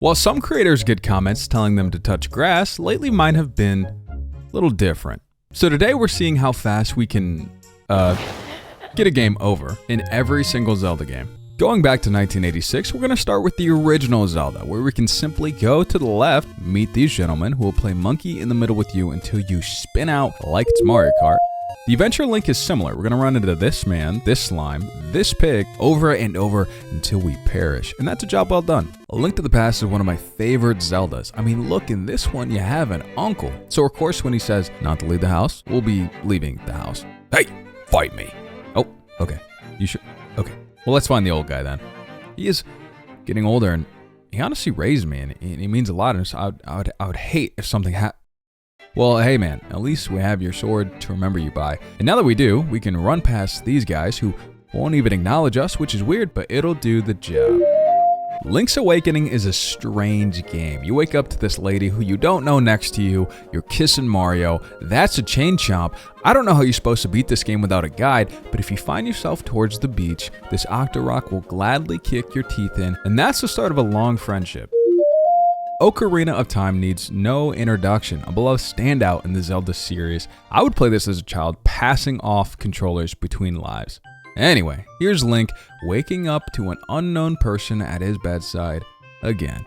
While some creators get comments telling them to touch grass, lately mine have been a little different. So today we're seeing how fast we can get a game over in every single Zelda game. Going back to 1986, we're going to start with the original Zelda, where we can simply go to the left, meet these gentlemen who will play monkey in the middle with you until you spin out like it's Mario Kart. The adventure link is similar. We're going to run into this man, this slime, this pig, over and over until we perish. And that's a job well done. A Link to the Past is one of my favorite Zeldas. I mean, look, in this one, you have an uncle. So of course, when he says not to leave the house, we'll be leaving the house. Hey, fight me. Oh, okay. You sure? Okay. Well, let's find the old guy then. He is getting older, and he honestly raised me, and he means a lot. And so I would hate if something happened. Well, hey man, at least we have your sword to remember you by. And now that we do, we can run past these guys who won't even acknowledge us, which is weird, but it'll do the job. Link's Awakening is a strange game. You wake up to this lady who you don't know next to you, you're kissing Mario, that's a chain chomp. I don't know how you're supposed to beat this game without a guide, but if you find yourself towards the beach, this Octorok will gladly kick your teeth in, and that's the start of a long friendship. Ocarina of Time needs no introduction, a beloved standout in the Zelda series. I would play this as a child, passing off controllers between lives. Anyway, here's Link waking up to an unknown person at his bedside again.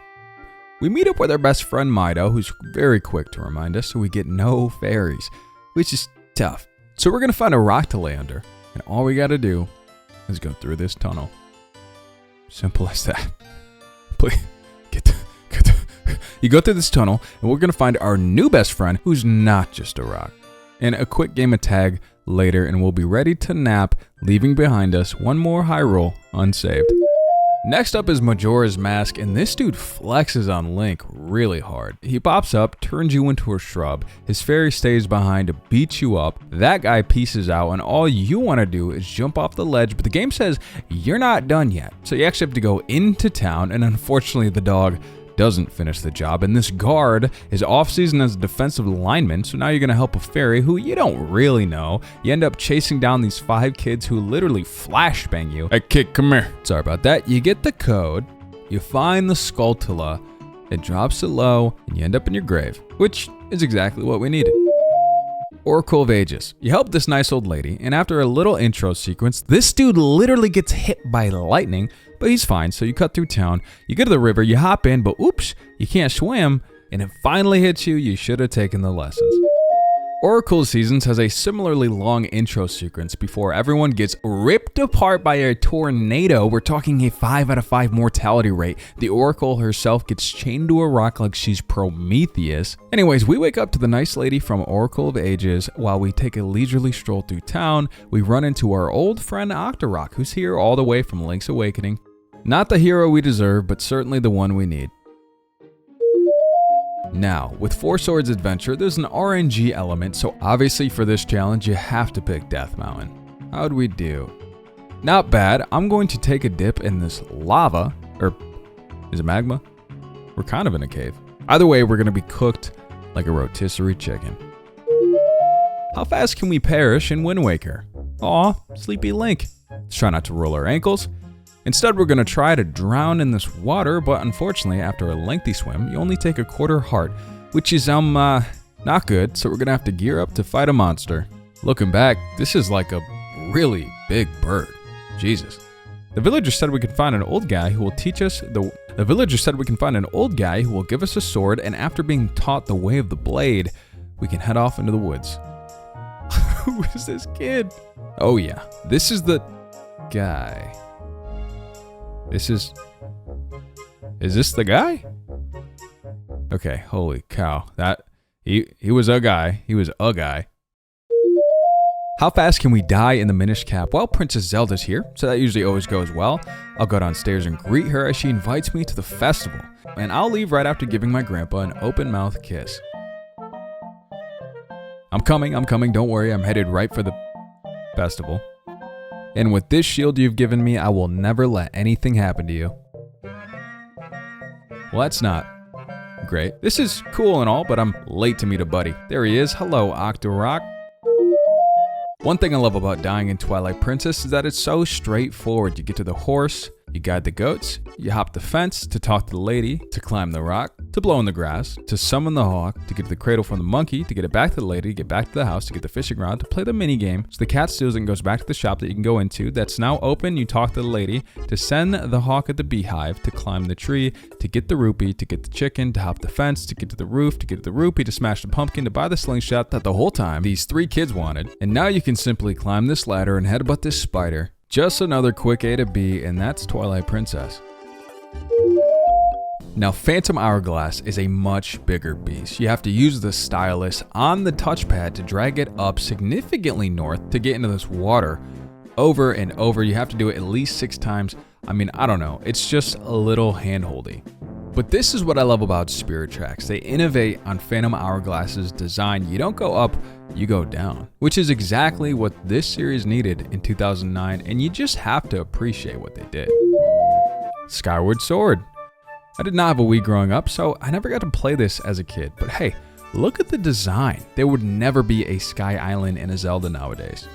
We meet up with our best friend Mido, who's very quick to remind us, so we get no fairies, which is tough. So we're gonna find a rock to lay under, and all we gotta do is go through this tunnel. Simple as that. Please, you go through this tunnel, and we're gonna find our new best friend, who's not just a rock. And a quick game of tag later, and we'll be ready to nap, leaving behind us one more Hyrule unsaved. Next up is Majora's Mask, and this dude flexes on Link really hard. He pops up, turns you into a shrub, his fairy stays behind to beat you up, that guy pieces out, and all you want to do is jump off the ledge, but the game says you're not done yet. So you actually have to go into town, and unfortunately the dog doesn't finish the job, and this guard is off-season as a defensive lineman, so now you're gonna help a fairy who you don't really know. You end up chasing down these 5 kids who literally flashbang you. Hey kid, come here. Sorry about that. You get the code, you find the Skulltula, it drops it low, and you end up in your grave, which is exactly what we needed. Oracle of Ages. You help this nice old lady, and after a little intro sequence, this dude literally gets hit by lightning, but he's fine, so you cut through town, you go to the river, you hop in, but oops, you can't swim, and it finally hits you, you should have taken the lessons. Oracle of Seasons has a similarly long intro sequence before everyone gets ripped apart by a tornado. We're talking a 5 out of 5 mortality rate. The Oracle herself gets chained to a rock like she's Prometheus. Anyways, we wake up to the nice lady from Oracle of Ages. While we take a leisurely stroll through town, we run into our old friend Octorok, who's here all the way from Link's Awakening. Not the hero we deserve, but certainly the one we need. Now, with Four Swords Adventure, there's an RNG element, so obviously for this challenge, you have to pick Death Mountain. How'd we do? Not bad. I'm going to take a dip in this lava, or is it magma? We're kind of in a cave. Either way, we're gonna be cooked like a rotisserie chicken. How fast can we perish in Wind Waker? Aw, sleepy Link. Let's try not to roll our ankles. Instead, we're gonna try to drown in this water, but unfortunately, after a lengthy swim, you only take a quarter heart, which is, not good, so we're gonna have to gear up to fight a monster. Looking back, this is like a really big bird. Jesus. The villager said we can find an old guy who will teach us The villager said we can find an old guy who will give us a sword, and after being taught the way of the blade, we can head off into the woods. Who is this kid? Oh yeah, this is the guy. Is this the guy? Okay, holy cow. He was a guy. He was a guy. How fast can we die in the Minish Cap? Well, Princess Zelda's here, so that usually always goes well. I'll go downstairs and greet her as she invites me to the festival. And I'll leave right after giving my grandpa an open mouth kiss. I'm coming, don't worry, I'm headed right for the festival. And with this shield you've given me, I will never let anything happen to you. Well, that's not great. This is cool and all, but I'm late to meet a buddy. There he is. Hello, Octorok. One thing I love about dying in Twilight Princess is that it's so straightforward. You get to the horse, You guide the goats, you hop the fence to talk to the lady, to climb the rock, to blow in the grass, to summon the hawk, to get the cradle from the monkey, to get it back to the lady, to get back to the house, to get the fishing rod, to play the mini game. So the cat steals it and goes back to the shop that you can go into that's now open. You talk to the lady, to send the hawk at the beehive, to climb the tree, to get the rupee, to get the chicken, to hop the fence, to get to the roof, to get the rupee, to smash the pumpkin, to buy the slingshot that the whole time these 3 kids wanted. And now you can simply climb this ladder and headbutt this spider. Just another quick A to B, and that's Twilight Princess. Now, Phantom Hourglass is a much bigger beast. You have to use the stylus on the touchpad to drag it up significantly north to get into this water over and over. You have to do it at least 6 times. I mean, I don't know. It's just a little hand-holdy. But this is what I love about Spirit Tracks. They innovate on Phantom Hourglass's design. You don't go up, you go down, which is exactly what this series needed in 2009, and you just have to appreciate what they did. Skyward Sword. I did not have a Wii growing up, so I never got to play this as a kid, but hey, look at the design. There would never be a Sky Island in a Zelda nowadays.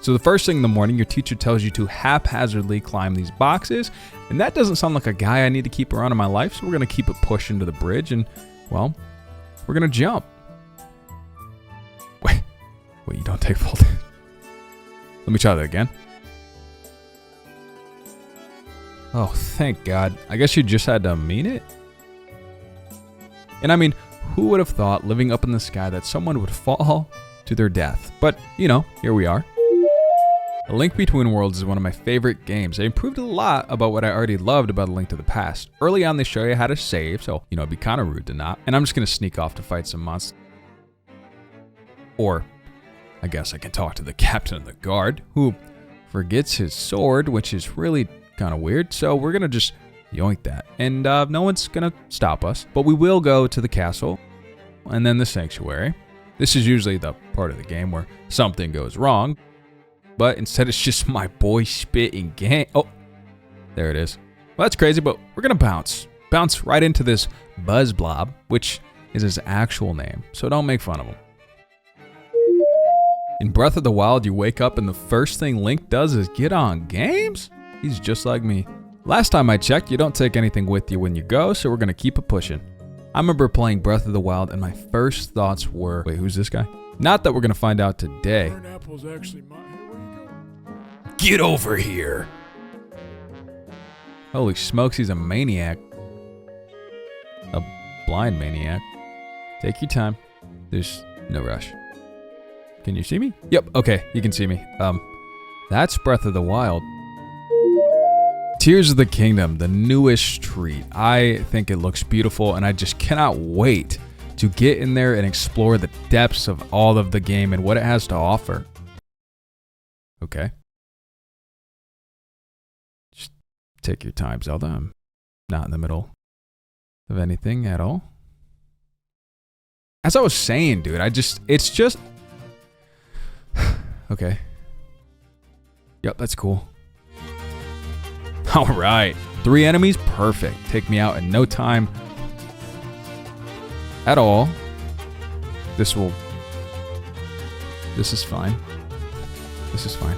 So the first thing in the morning, your teacher tells you to haphazardly climb these boxes, and that doesn't sound like a guy I need to keep around in my life, so we're gonna keep it pushing to the bridge, and, well, we're gonna jump. Wait, you don't take full damage. Let me try that again. Oh, thank God. I guess you just had to mean it? And I mean, who would have thought living up in the sky that someone would fall to their death? But, you know, here we are. A Link Between Worlds is one of my favorite games. They improved a lot about what I already loved about A Link to the Past. Early on, they show you how to save, so, you know, it'd be kind of rude to not. And I'm just going to sneak off to fight some monsters. Or, I guess I can talk to the captain of the guard, who forgets his sword, which is really kind of weird. So we're going to just yoink that. And no one's going to stop us. But we will go to the castle, and then the sanctuary. This is usually the part of the game where something goes wrong. But instead it's just my boy spitting game. Oh, there it is. Well, that's crazy, but we're gonna bounce right into this Buzz Blob, which is his actual name, so don't make fun of him. In Breath of the Wild, you wake up and the first thing Link does is get on games? He's just like me. Last time I checked, you don't take anything with you when you go, so we're gonna keep it pushing. I remember playing Breath of the Wild and my first thoughts were, wait, who's this guy? Not that we're gonna find out today. Apple's actually mine. Get over here! Holy smokes, he's a maniac. A blind maniac. Take your time. There's no rush. Can you see me? Yep, okay, you can see me. That's Breath of the Wild. Tears of the Kingdom, the newest treat. I think it looks beautiful, and I just cannot wait to get in there and explore the depths of all of the game and what it has to offer. Okay. Take your time, Zelda. I'm not in the middle of anything at all. As I was saying, dude, it's just... Okay. Yep, that's cool. All right. 3 enemies, perfect. Take me out in no time at all. This is fine. This is fine.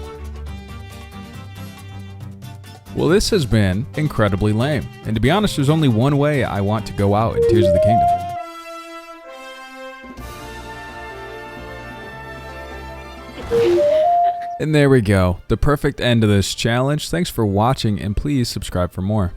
Well, this has been incredibly lame. And to be honest, there's only one way I want to go out in Tears of the Kingdom. And there we go. The perfect end to this challenge. Thanks for watching, and please subscribe for more.